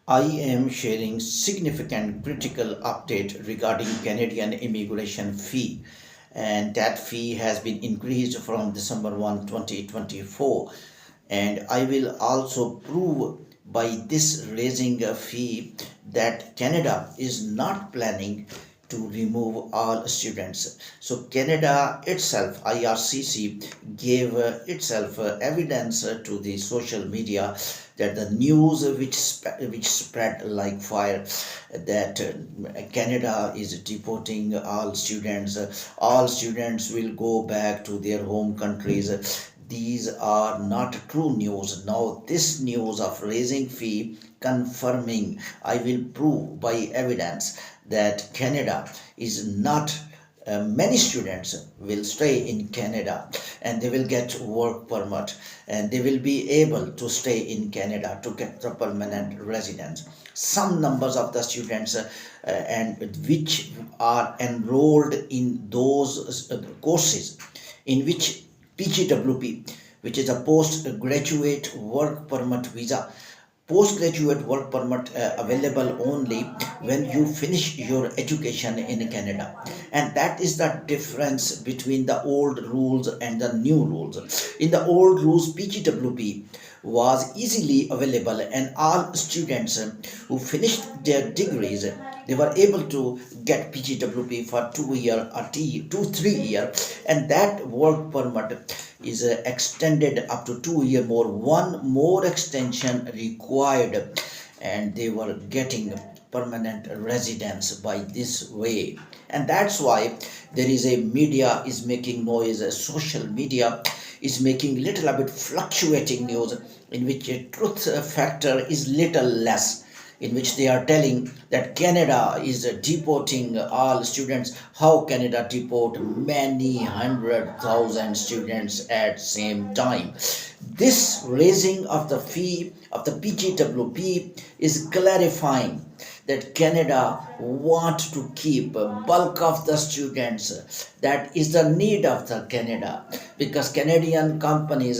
I am sharing significant critical update regarding Canadian immigration fee, and that fee has been increased from December 1, 2024. And I will also prove by this raising a fee that Canada is not planning to remove all students. So Canada itself, IRCC, gave itself evidence to the social media that the news which spread like fire, that Canada is deporting all students will go back to their home countries. These are not true news. Now this news of raising fee confirming, I will prove by evidence that Canada is not, many students will stay in Canada and they will get work permit and they will be able to stay in Canada to get the permanent residence. Some numbers of the students and which are enrolled in those courses in which PGWP, which is a postgraduate work permit visa, postgraduate work permit available only when you finish your education in Canada. And that is the difference between the old rules and the new rules. In the old rules, PGWP was easily available and all students who finished their degrees, they were able to get PGWP for 2 year or 2 3 year, and that work permit is extended up to 2 year more. One more extension required, and they were getting permanent residence by this way. And that's why there is a media is making noise, a social media is making little bit fluctuating news in which a truth factor is little less, in which they are telling that Canada is deporting all students. How Canada deport many 100,000 students at same time? This raising of the fee of the PGWP is clarifying that Canada want to keep bulk of the students. That is the need of the Canada, because Canadian companies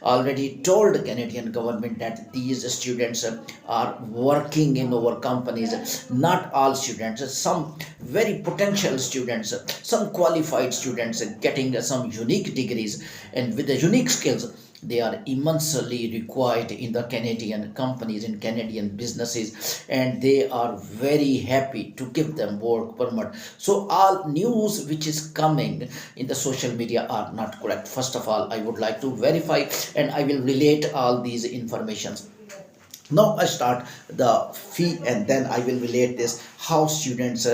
already told the Canadian government that these students are working in our companies. Not all students, some very potential students, some qualified students getting some unique degrees and with the unique skills, they are immensely required in the Canadian companies, in Canadian businesses, and they are very happy to give them work permit. So all news which is coming in the social media are not correct. First of all, I would like to verify and I will relate all these informations. Now I start the fee and then I will relate this how students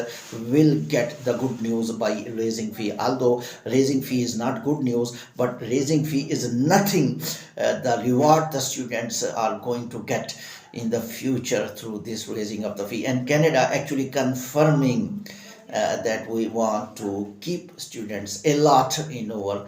will get the good news by raising fee. Although raising fee is not good news, but raising fee is nothing the reward the students are going to get in the future through this raising of the fee. And Canada actually confirming that we want to keep students a lot in our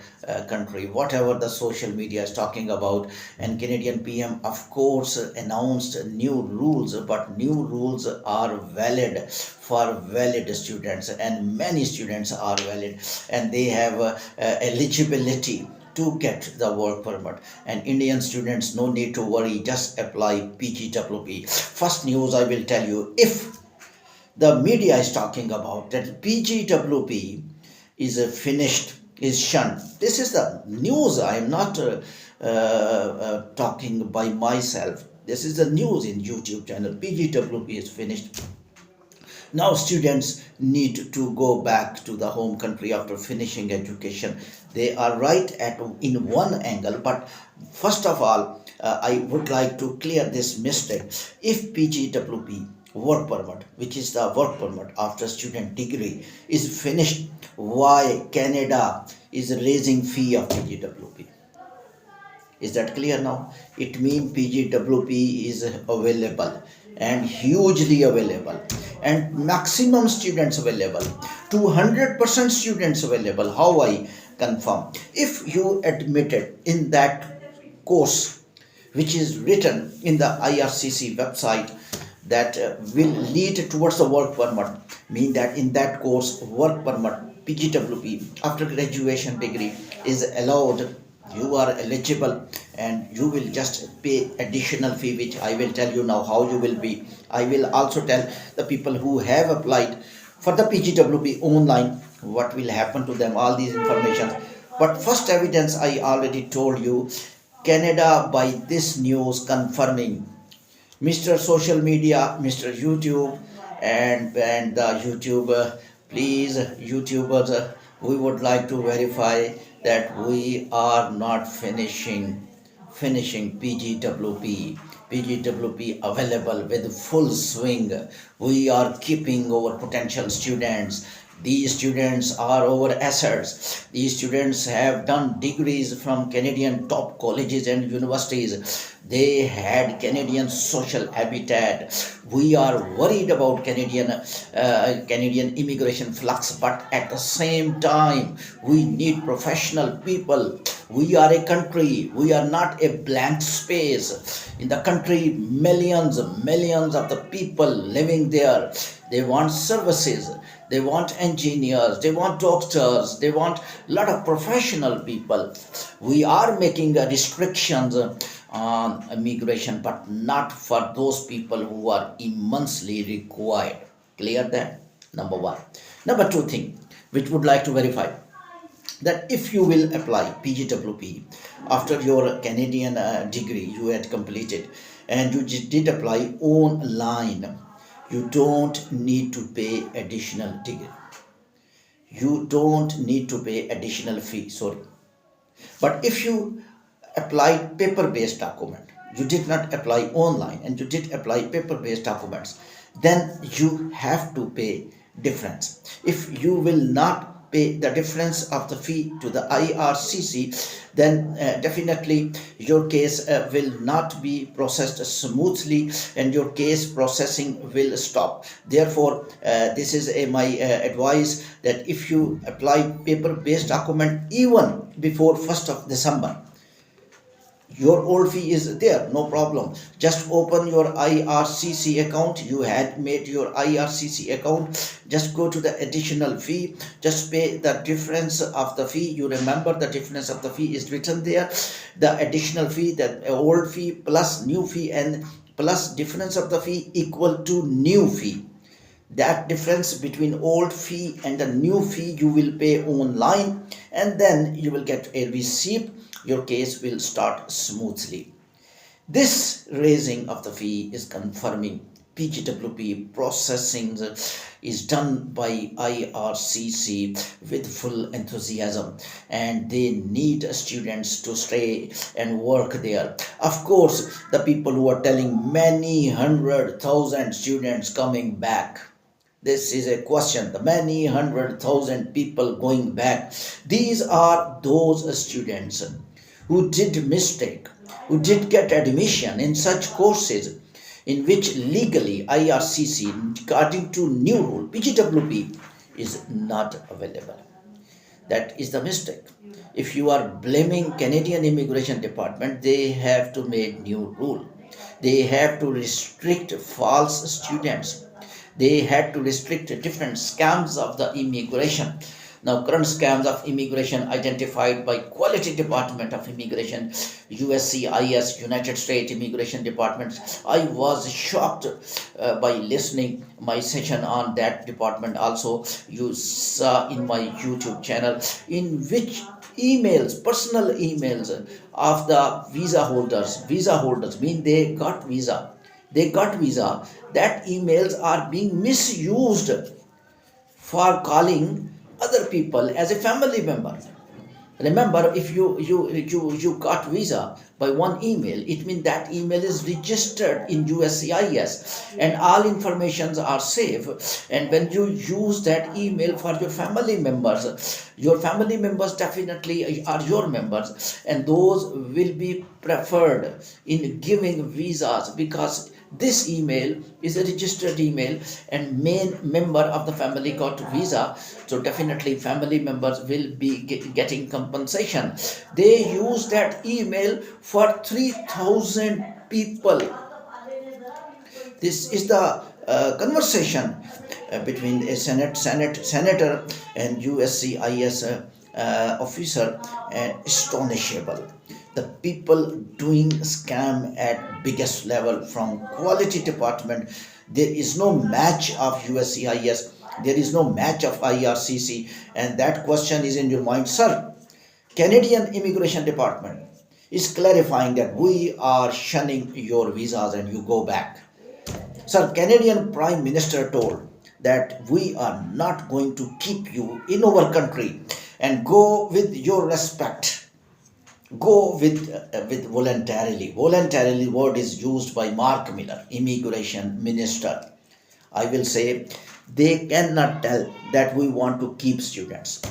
country, whatever the social media is talking about. And Canadian PM, of course, announced new rules, but new rules are valid for valid students, and many students are valid, and they have eligibility to get the work permit. And Indian students, no need to worry, just apply PGWP. First news I will tell you, if the media is talking about that PGWP is finished, is shunned. This is the news. I am not talking by myself. This is the news in YouTube channel. PGWP is finished. Now students need to go back to the home country after finishing education. They are right at in one angle, but first of all, I would like to clear this mistake. If PGWP work permit, which is the work permit after student degree, is finished, why Canada is raising fee of PGWP? Is that clear now? It means PGWP is available and hugely available and maximum students available, 200% students available. How I confirm? If you admitted in that course which is written in the IRCC website that will lead towards the work permit, mean that in that course work permit PGWP after graduation degree is allowed, you are eligible and you will just pay additional fee, which I will tell you now how you will be. I will also tell the people who have applied for the PGWP online what will happen to them, all these information. But first evidence, I already told you, Canada by this news confirming. Mr. Social Media, Mr. YouTube, and the YouTube, please YouTubers, we would like to verify that we are not finishing PGWP available with full swing. We are keeping our potential students. These students are our assets. These students have done degrees from Canadian top colleges and universities. They had Canadian social habitat. We are worried about Canadian immigration flux, but at the same time, we need professional people. We are a country. We are not a blank space. In the country, millions of the people living there. They want services. They want engineers, they want doctors, they want a lot of professional people. We are making restrictions on immigration, but not for those people who are immensely required. Clear that? Number one. Number two thing, which would like to verify, that if you will apply PGWP after your Canadian degree you had completed, and you did apply online, you don't need to pay additional degree. You don't need to pay additional fee, sorry. But if you applied paper-based document, you did not apply online and you did apply paper-based documents, then you have to pay difference. If you will not pay the difference of the fee to the IRCC, then definitely your case will not be processed smoothly and your case processing will stop. Therefore, this is my advice, that if you apply paper-based document even before 1st of December, your old fee is there, no problem. Just open your IRCC account. You had made your IRCC account. Just go to the additional fee. Just pay the difference of the fee. You remember the difference of the fee is written there. The additional fee, the old fee plus new fee, and plus difference of the fee equal to new fee. That difference between old fee and the new fee you will pay online, and then you will get a receipt. Your case will start smoothly. This raising of the fee is confirming PGWP processing is done by IRCC with full enthusiasm, and they need students to stay and work there. Of course, the people who are telling many 100,000 students coming back, this is a question. The many 100,000 people going back, these are those students who did mistake, who did get admission in such courses in which legally IRCC, according to new rule, PGWP is not available. That is the mistake. If you are blaming Canadian Immigration Department, they have to make new rule. They have to restrict false students. They had to restrict different scams of the immigration. Now, current scams of immigration identified by Quality Department of Immigration, USCIS, United States Immigration Department. I was shocked by listening my session on that department. Also, you saw in my YouTube channel, in which emails, personal emails of the visa holders mean they got visa. That emails are being misused for calling other people as a family member. Remember, if you got visa by one email, it means that email is registered in USCIS and all informations are safe. And when you use that email for your family members definitely are your members, and those will be preferred in giving visas, because this email is a registered email and main member of the family got visa, so definitely family members will be getting compensation. They use that email for 3,000 people. This is the conversation between a senator and USCIS officer, and astonishable. The people doing scam at biggest level from quality department, there is no match of USCIS, there is no match of IRCC, and that question is in your mind, sir. Canadian Immigration Department is clarifying that we are shunning your visas and you go back. Sir, Canadian Prime Minister told that we are not going to keep you in our country and go with your respect. Go with voluntarily. Voluntarily word is used by Mark Miller, Immigration Minister. I will say they cannot tell that we want to keep students.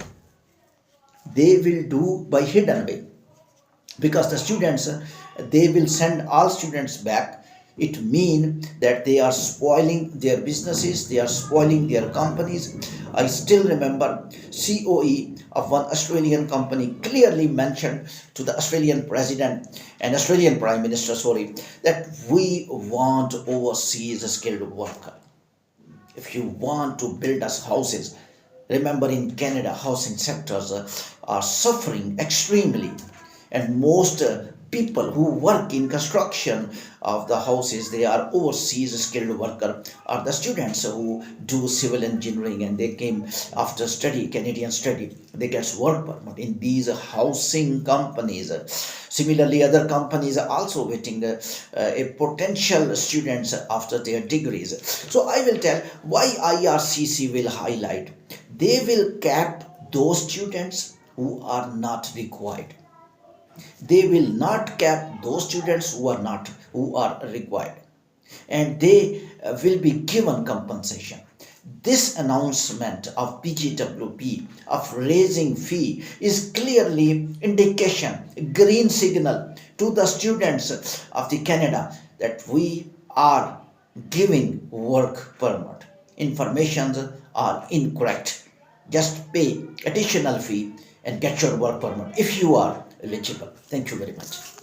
They will do by hidden way, because the students, they will send all students back. It means that they are spoiling their businesses, they are spoiling their companies. I still remember COE of one Australian company clearly mentioned to the Australian president and Australian prime minister, sorry, that we want overseas skilled worker. If you want to build us houses, remember in Canada housing sectors are suffering extremely, and most people who work in construction of the houses, they are overseas skilled worker, are the students who do civil engineering, and they came after study, Canadian study, they get work permit in these housing companies. Similarly, other companies are also waiting a potential students after their degrees. So I will tell why IRCC will highlight. They will cap those students who are not required. They will not cap those students who are required, and they will be given compensation. This announcement of PGWP of raising fee is clearly indication, green signal to the students of the Canada that we are giving work permit. Informations are incorrect. Just pay additional fee and get your work permit if you are eligible. Thank you very much.